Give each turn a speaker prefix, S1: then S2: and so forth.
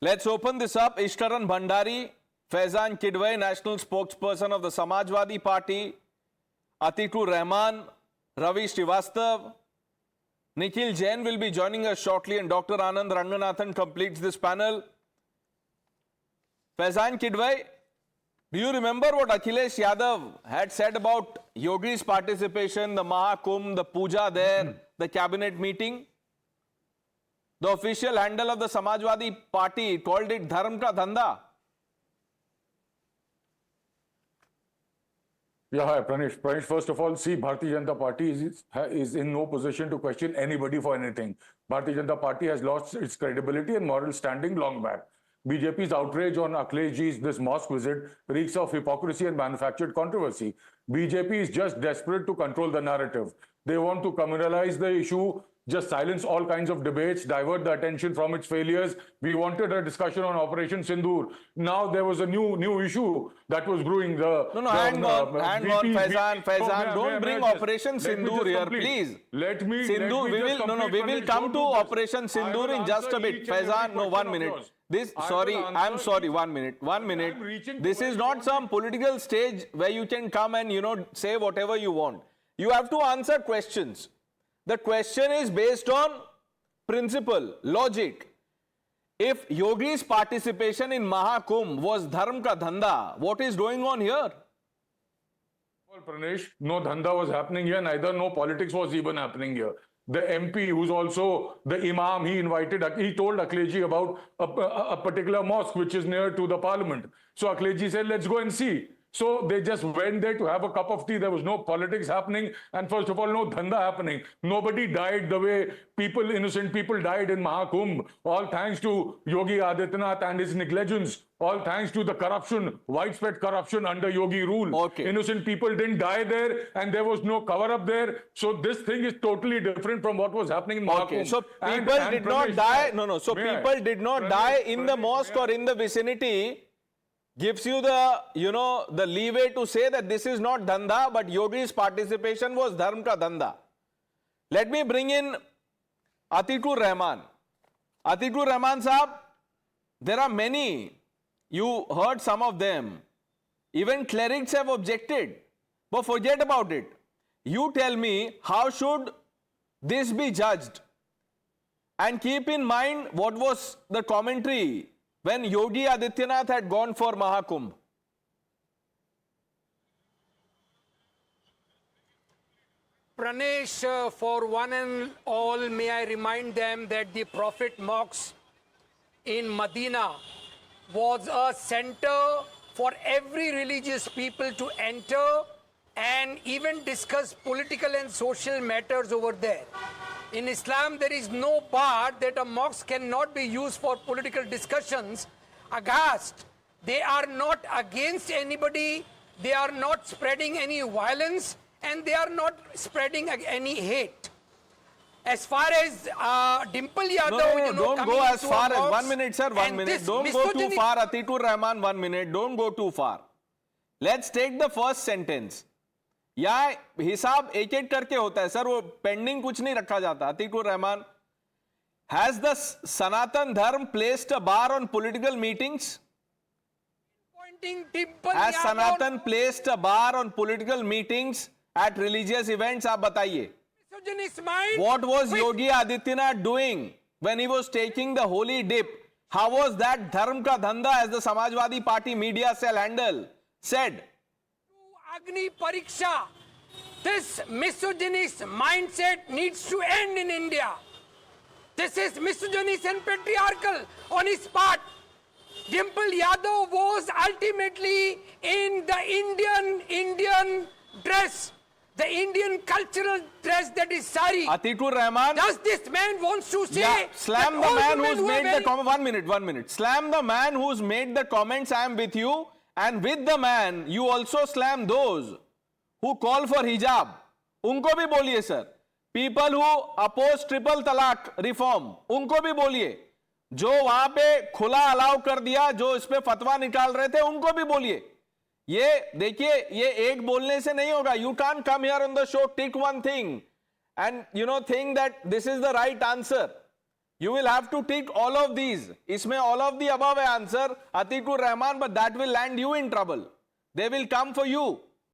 S1: Let's open this up. Ishtaran Bhandari, Faizan Kidwai, national spokesperson of the Samajwadi Party, Atikur Rahman, Ravi Srivastav, Nikhil Jain will be joining us shortly, and Dr. Anand Ranganathan completes this panel. Faizan Kidwai, do you remember what Akhilesh Yadav had said about Yogi's participation, the Mahakumbh, the puja there, the cabinet meeting? The official handle of the Samajwadi Party called it Dharm Ka Dhanda.
S2: Yeah, hi, Pranesh. Pranesh, first of all, see, Bharatiya Janata Party is in no position to question anybody for anything. Bharatiya Janata Party has lost its credibility and moral standing long back. BJP's outrage on Akhleshji's this mosque visit reeks of hypocrisy and manufactured controversy. BJP is just desperate to control the narrative. They want to communalize the issue, just silence all kinds of debates, divert the attention from its failures. We wanted a discussion on Operation Sindoor. Now there was a new issue that was brewing.
S1: Hang on, Faizan, don't bring Operation Sindoor here, please. We will come to Operation Sindoor in just a bit. Faizan, no, 1 minute. I'm sorry, 1 minute. 1 minute. This is not some political stage where you can come and, say whatever you want. You have to answer questions. The question is based on principle, logic. If Yogi's participation in Mahakumbh was Dharm Ka Dhanda, what is going on here?
S2: Well, Pranesh, no dhanda was happening here, neither no politics was even happening here. The MP, who's also the Imam, he told Akhleshji about a particular mosque which is near to the parliament. So Akhleshji said, let's go and see. So they just went there to have a cup of tea. There was no politics happening. And first of all, no dhanda happening. Nobody died the way innocent people died in Mahakumbh. All thanks to Yogi Adityanath and his negligence. All thanks to the corruption, widespread corruption under Yogi rule.
S1: Okay.
S2: Innocent people didn't die there and there was no cover up there. So this thing is totally different from what was happening in Mahakumbh.
S1: Okay, so people did not die. So people did not die in the mosque or in the vicinity. Gives you the leeway to say that this is not dhanda, but Yogi's participation was dharm ka dhanda. Let me bring in Atikur Rahman. Atikur Rahman Saab, there are many. You heard some of them. Even clerics have objected. But forget about it. You tell me, how should this be judged? And keep in mind what was the commentary when Yogi Adityanath had gone for Mahakumbh.
S3: Pranesh, for one and all, may I remind them that the Prophet Mosque in Medina was a center for every religious people to enter and even discuss political and social matters over there. In Islam, there is no bar that a mosque cannot be used for political discussions. Aghast, they are not against anybody, they are not spreading any violence, and they are not spreading any hate. As far as Dimple Yadav,
S1: don't go as far as 1 minute, sir. 1 minute. Don't go too far, Atikur Rahman. 1 minute. Don't go too far. Let's take the first sentence. या हिसाब एक एक करके होता है sir, वो pending कुछ नहीं रखा जाता. Atiqur Rahman, has the Sanatan Dharm placed a bar on political meetings? Has Sanatan placed a bar on political meetings at religious events? आप बताइए. What was Yogi Adityanath doing when he was taking the holy dip? How was that Dharm Ka Dhanda, as the Samajwadi Party media cell handle said?
S3: Agni Pariksha. This misogynist mindset needs to end in India. This is misogynist and patriarchal on his part. Dimple Yadav was ultimately in the Indian dress, the Indian cultural dress, that is sari.
S1: Atikur Rahman.
S3: Does this man wants to say?
S1: Slam the man who's made the comment. 1 minute. Slam the man who's made the comments. I am with you. And with the man, you also slam those who call for hijab. उनको भी बोलिए sir. People who oppose triple talaq reform, उनको भी बोलिए. जो वहां पे खुला अलाउ कर दिया, जो इस पे फतवा निकाल रहे थे, उनको भी बोलिए. ये देखिए, ये एक बोलने से नहीं होगा. You can't come here on the show, tick one thing and think that this is the right answer. You will have to tick all of these. इसमें all of the above है answer. Atikur Rahman, but that will land you in trouble. They will come for you.